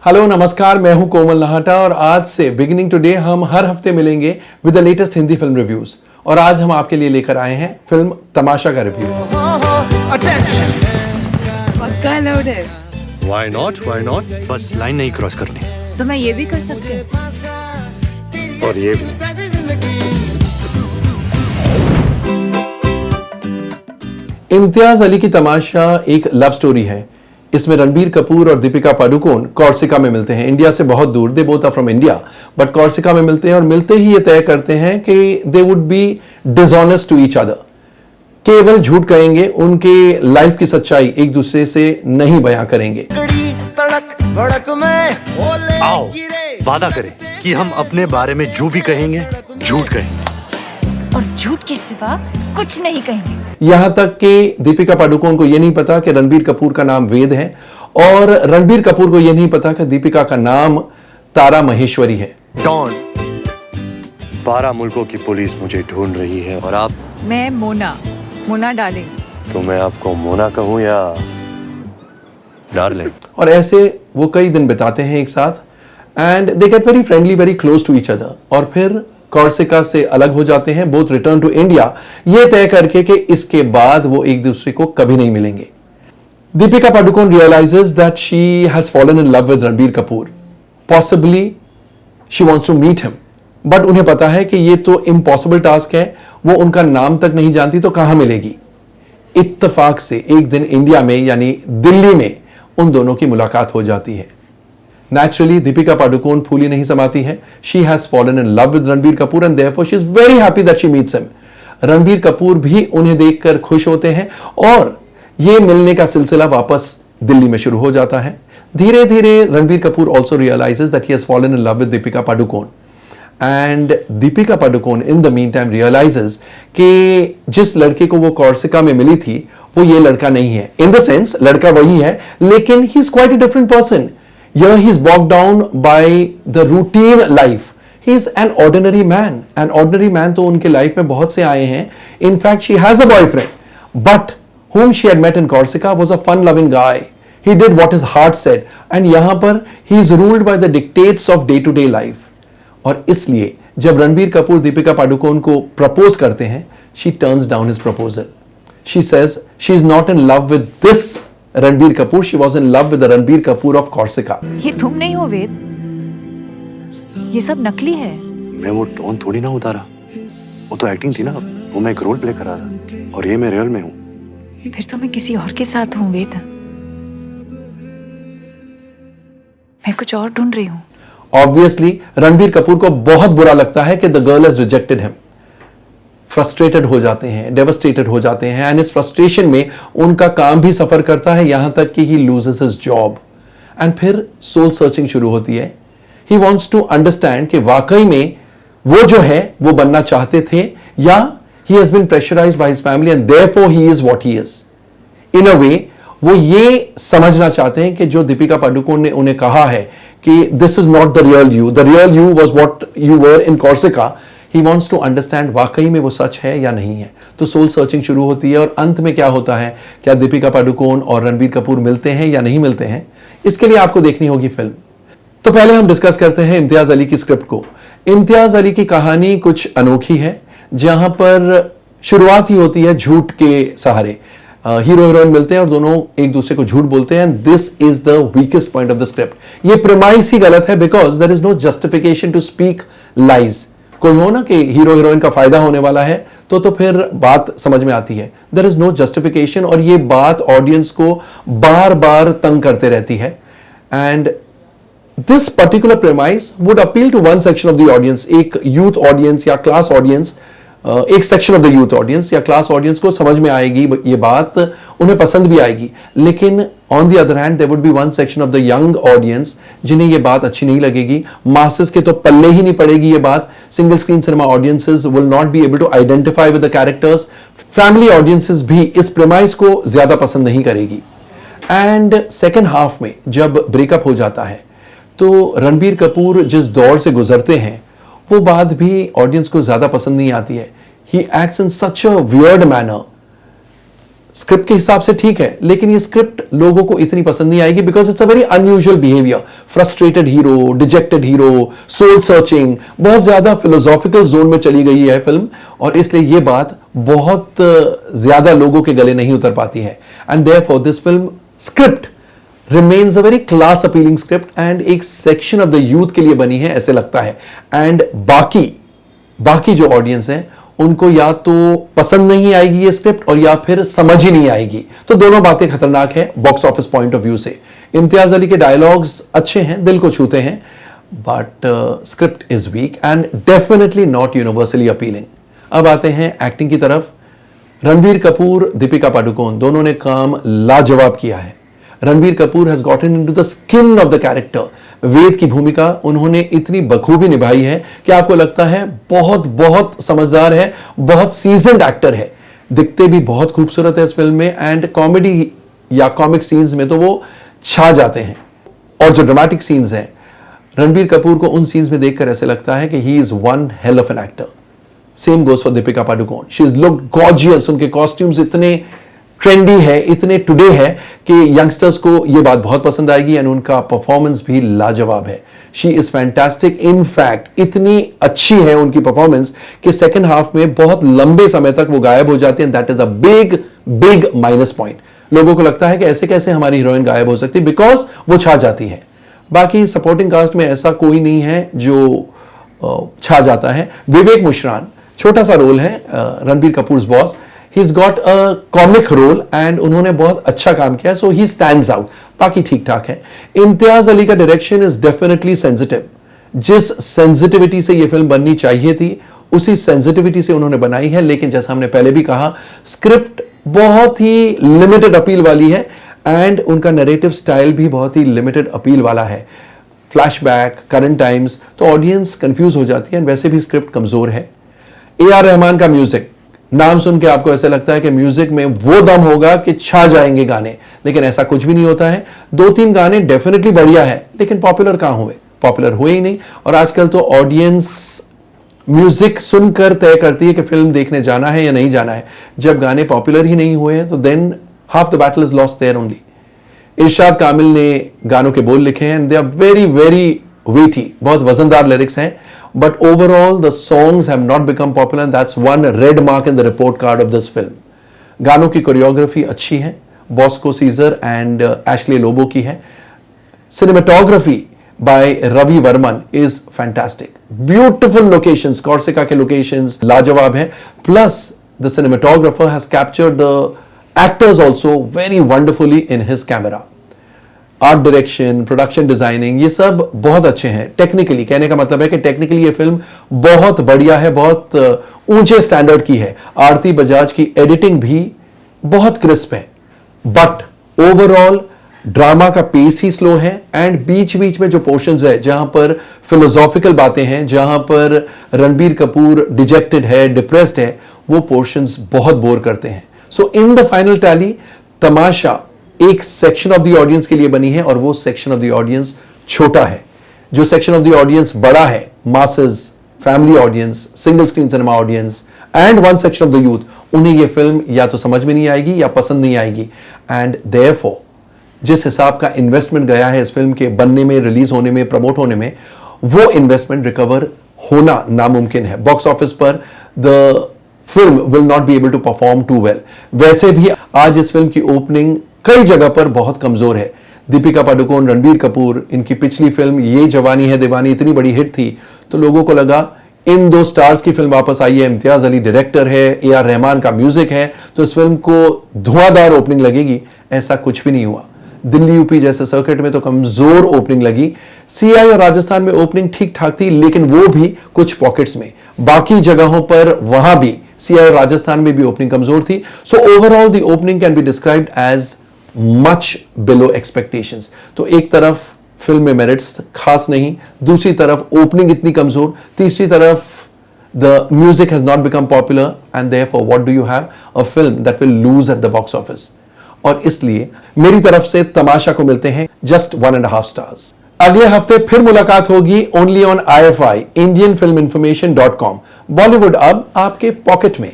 Hello नमस्कार, मैं हूं कोमल नहाटा और आज से बिगिनिंग टुडे हम हर हफ्ते मिलेंगे with the latest Hindi film reviews. और आज हम आपके लिए लेकर आए हैं फिल्म तमाशा का रिव्यू। पक्का लोड है। Why not? Why not? बस लाइन नहीं क्रॉस करनी। तो मैं ये भी कर सकती हूँ। और ये भी। इम्तियाज अली की तमाशा एक लव स्टोरी है। इसमें रणबीर कपूर और दीपिका पादुकोण कॉर्सिका में मिलते हैं। इंडिया से बहुत दूर, they both are from India, but Corsica में मिलते हैं और मिलते ही ये तय करते हैं कि they would be dishonest to each other. केवल झूठ कहेंगे, उनके लाइफ की सच्चाई एक दूसरे से नहीं बयां करेंगे। आओ वादा करें कि हम अपने बारे में जो भी कहेंगे झूठ कहेंगे और झूठ के सिवा कुछ नहीं कहेंगे। यहां तक कि दीपिका पादुकोण को यह नहीं पता कि रणबीर कपूर का नाम वेद है और रणबीर कपूर को यह नहीं पता कि दीपिका का नाम तारा महेश्वरी है। डॉन, 12 मुल्कों की पुलिस मुझे ढूंढ रही है और आप? मैं मोना डार्लिंग। तो मैं आपको मोना कहूं या डार्लिंग? और ऐसे वो कई दिन बिताते हैं एक साथ and they get very friendly, very close to each other. और फिर कॉर्सिका से अलग हो जाते हैं, बोथ रिटर्न टू इंडिया, ये तय करके कि इसके बाद वो एक दूसरे को कभी नहीं मिलेंगे। Deepika Padukone realises that she has fallen in love with Ranbir Kapoor, possibly she wants to meet him, but उन्हें पता है कि ये तो इम्पॉसिबल टास्क है, वो उनका नाम तक नहीं जानती तो कहां मिलेगी। इत्तेफाक से एक दिन इंडिया में यानी दिल्ली में उन दोनों की मुलाकात हो जाती है। Naturally, दीपिका पादुकोण फूली नहीं समाती है। She has fallen in love with Ranbir Kapoor and therefore she is very happy that she meets him. Ranbir Kapoor भी उन्हें देखकर खुश होते हैं और ये मिलने का सिलसिला वापस दिल्ली में शुरू हो जाता है। धीरे धीरे Ranbir Kapoor also realizes that he has fallen in love with Deepika Padukone and Deepika Padukone in the meantime realizes कि जिस लड़के को वो कॉर्सिका में मिली थी वो ये लड़का नहीं है। In the sense लड़का वही है लेकिन he is quite a different person. Here he is bogged down by the routine life. He is an ordinary man. An ordinary man तो उनके लाइफ में बहुत से आए हैं. In fact, she has a boyfriend, but whom she had met in Corsica was a fun-loving guy. He did what his heart said, and यहाँ पर he is ruled by the dictates of day-to-day life. और इसलिए जब रणबीर कपूर दीपिका पादुकोण को propose करते हैं, she turns down his proposal. She says she is not in love with this Ranbir Kapoor, she was in love with the Ranbir Kapoor of Corsica. ये तुम नहीं हो वेद, ये सब नकली है। मैं वो टोन थोड़ी ना उतारा, वो तो एक्टिंग थी ना, वो मैं एक रोल प्ले कर रहा था और ये मैं रियल में हूँ। फिर तो मैं किसी और के साथ हूँ वेद, मैं कुछ और ढूंढ रही हूँ। Obviously, रणबीर कपूर को बहुत बुरा लगता है कि the girl has rejected him. Frustrated हो जाते हैं, डेवस्टेटेड हो जाते हैं एंड इस फ्रस्ट्रेशन में उनका काम भी सफर करता है, यहां तक कि ही लूजेस हिज जॉब एंड फिर सोल सर्चिंग शुरू होती है। ही वांट्स टू अंडरस्टैंड कि वाकई में वो जो है वो बनना चाहते थे या he has been pressurised by his family and therefore he is what he is. In a way वो ये समझना चाहते हैं कि जो दीपिका पादुकोण ने उन्हें कहा है कि this is not the real you was what you were in Corsica, He wants to understand वाकई में वो सच है या नहीं है। तो सोल सर्चिंग शुरू होती है और अंत में क्या होता है, क्या दीपिका पादुकोण और रणबीर कपूर मिलते हैं या नहीं मिलते हैं, इसके लिए आपको देखनी होगी फिल्म। तो पहले हम डिस्कस करते हैं इम्तियाज अली की स्क्रिप्ट को। इम्तियाज अली की कहानी कुछ अनोखी है, जहां पर शुरुआत ही होती है झूठ के सहारे। हीरो हीरोइन मिलते हैं और दोनों एक दूसरे को झूठ बोलते हैं। This is the weakest point of the script. ये प्रेमाइस ही गलत है because there is no justification to speak lies. कोई हो ना कि हीरो हीरोइन का फायदा होने वाला है तो फिर बात समझ में आती है। देयर इज नो जस्टिफिकेशन और ये बात ऑडियंस को बार बार तंग करते रहती है and this particular premise would appeal to one section of the audience, एक यूथ ऑडियंस या क्लास ऑडियंस, एक section of the youth audience या क्लास ऑडियंस को समझ में आएगी, ये बात उन्हें पसंद भी आएगी। लेकिन on the other hand there would be one section of the young audience जिन्हें ये बात अच्छी नहीं लगेगी। मासेस के तो पल्ले ही नहीं पड़ेगी ये बात। Single screen cinema audiences will not be able to identify with the characters. Family audiences भी इस प्रेमाइज को ज्यादा पसंद नहीं करेगी। एंड सेकेंड हाफ में जब ब्रेकअप हो जाता है तो रणबीर कपूर जिस दौर से गुजरते हैं वो बात भी ऑडियंस को ज्यादा पसंद नहीं आती है। He acts in such a weird manner. Script के हिसाब से ठीक है, लेकिन ये स्क्रिप्ट लोगों को इतनी पसंद नहीं आएगी because it's a very unusual behaviour. Frustrated hero, dejected hero, soul searching, बहुत ज्यादा फिलोसॉफिकल जोन में चली गई है फिल्म, और इसलिए ये बात बहुत ज्यादा लोगों के गले नहीं उतर पाती है। And therefore this film script remains a very class appealing script and एक सेक्शन ऑफ द यूथ के लिए बनी है ऐसे लगता है। एंड बाकी जो ऑडियंस है उनको या तो पसंद नहीं आएगी ये स्क्रिप्ट और या फिर समझ ही नहीं आएगी। तो दोनों बातें खतरनाक है box office point of view से। इम्तियाज अली के डायलॉग्स अच्छे हैं, दिल को छूते हैं, but script is weak and definitely not universally appealing. अब आते हैं एक्टिंग की तरफ। रणबीर कपूर, दीपिका पादुकोण दोनों ने काम लाजवाब किया है। Ranbir Kapoor has gotten into the skin of the character. Ved की भूमिका उन्होंने इतनी बखूबी निभाई है कि आपको लगता है बहुत बहुत समझदार है, बहुत सीजन्ड एक्टर है। दिखते भी बहुत खूबसूरत है इस फिल्म में, एंड कॉमेडी या कॉमिक सीन्स में तो वो छा जाते हैं। और जो ड्रामेटिक सीन्स हैं, रणबीर कपूर को उन सीन्स में देखकर ऐसे लगता है कि he is one hell of an actor. Same goes for Deepika Padukone. She is looked gorgeous. उनके कॉस्ट्यूम्स इतने ट्रेंडी है, इतने टुडे है कि यंगस्टर्स को यह बात बहुत पसंद आएगी, एंड उनका परफॉर्मेंस भी लाजवाब है। She is fantastic. इनफैक्ट इतनी अच्छी है उनकी परफॉर्मेंस कि सेकंड हाफ में बहुत लंबे समय तक वो गायब हो जाती है। That is a big big minus point. लोगों को लगता है कि ऐसे कैसे हमारी हीरोइन गायब हो सकती है, बिकॉज वो छा जाती है। बाकी सपोर्टिंग कास्ट में ऐसा कोई नहीं है जो छा जाता है। विवेक मुश्रान, छोटा सा रोल है, Ranbir Kapoors boss. He's got a comic role and उन्होंने बहुत अच्छा काम किया, so he stands out। बाकी ठीक ठाक है। इम्तियाज अली का डायरेक्शन इज डेफिनेटली सेंसिटिव। जिस सेंसिटिविटी से ये फिल्म बननी चाहिए थी उसी सेंसिटिविटी से उन्होंने बनाई है, लेकिन जैसा हमने पहले भी कहा स्क्रिप्ट बहुत ही लिमिटेड अपील वाली है एंड उनका नरेटिव स्टाइल भी बहुत ही लिमिटेड अपील वाला है। फ्लैशबैक, करंट टाइम्स, तो ऑडियंस कंफ्यूज हो जाती है। एंड वैसे भी स्क्रिप्ट कमजोर है। AR रहमान का म्यूजिक, नाम सुन के आपको ऐसा लगता है कि म्यूजिक में वो दम होगा कि छा जाएंगे गाने, लेकिन ऐसा कुछ भी नहीं होता है। 2-3 गाने डेफिनेटली बढ़िया है, लेकिन पॉपुलर कहां हुए? पॉपुलर हुए ही नहीं। और आजकल तो ऑडियंस म्यूजिक सुनकर तय करती है कि फिल्म देखने जाना है या नहीं जाना है। जब गाने पॉपुलर ही नहीं हुए हैं तो then half the battle is lost there only. Irshad Kamil ने गानों के बोल लिखे हैं, they are very very weighty, बहुत वजनदार लिरिक्स हैं, but overall the songs have not become popular and that's one red mark in the report card of this film। गानों की कोरियोग्राफी अच्छी है, बॉस्को सीजर एंड एशले लोबो की है। Cinematography by Ravi Varman is fantastic. Beautiful locations, Corsica के लोकेशंस लाजवाब है, plus the cinematographer has captured the actors also very wonderfully in his camera. Art direction, production designing, ये सब बहुत अच्छे हैं। टेक्निकली, कहने का मतलब है कि टेक्निकली ये फिल्म बहुत बढ़िया है, बहुत ऊंचे स्टैंडर्ड की है। आरती बजाज की एडिटिंग भी बहुत क्रिस्प है, बट ओवरऑल ड्रामा का पेस ही स्लो है एंड बीच बीच में जो पोर्शंस है जहां पर फिलोसॉफिकल बातें हैं, जहां पर रणबीर कपूर डिजेक्टेड है, डिप्रेस्ड है, वो पोर्शंस बहुत बोर करते हैं। सो इन द फाइनल टैली तमाशा एक सेक्शन ऑफ द ऑडियंस के लिए बनी है और वो सेक्शन ऑफ द ऑडियंस छोटा है। जो सेक्शन ऑफ द ऑडियंस बड़ा है, masses, family audience, single screen cinema audience and one section of the youth, उन्हें ये फिल्म या तो समझ में नहीं आएगी या पसंद नहीं आएगी। एंड देयरफॉर जिस हिसाब का इन्वेस्टमेंट गया है इस फिल्म के बनने में, रिलीज होने में, प्रमोट होने में, वो इन्वेस्टमेंट रिकवर होना नामुमकिन है। बॉक्स ऑफिस पर the film will not be able to perform too well. वैसे भी आज इस फिल्म की ओपनिंग कई जगह पर बहुत कमजोर है। दीपिका पादुकोण, रणबीर कपूर, इनकी पिछली फिल्म ये जवानी है दीवानी इतनी बड़ी हिट थी तो लोगों को लगा इन दो स्टार्स की फिल्म वापस आई है, इम्तियाज अली डायरेक्टर है, AR रहमान का म्यूजिक है, तो इस फिल्म को धुआंधार ओपनिंग लगेगी। ऐसा कुछ भी नहीं हुआ। दिल्ली यूपी जैसे सर्किट में तो कमजोर ओपनिंग लगी। CI और राजस्थान में ओपनिंग ठीक ठाक थी, लेकिन वो भी कुछ पॉकेट्स में। बाकी जगहों पर वहां भी CI और राजस्थान में भी ओपनिंग कमजोर थी। So overall the opening can be described as much below expectations. तो एक तरफ फिल्म में मेरिट्स खास नहीं, दूसरी तरफ ओपनिंग इतनी कमजोर, तीसरी तरफ the music has not become popular and therefore what do you have? A film that will lose at the box office. और इसलिए मेरी तरफ से तमाशा को मिलते हैं जस्ट 1.5 स्टार्स। अगले हफ्ते फिर मुलाकात होगी only on IFI, IndianFilmInformation.com। Bollywood अब आपके पॉकेट में।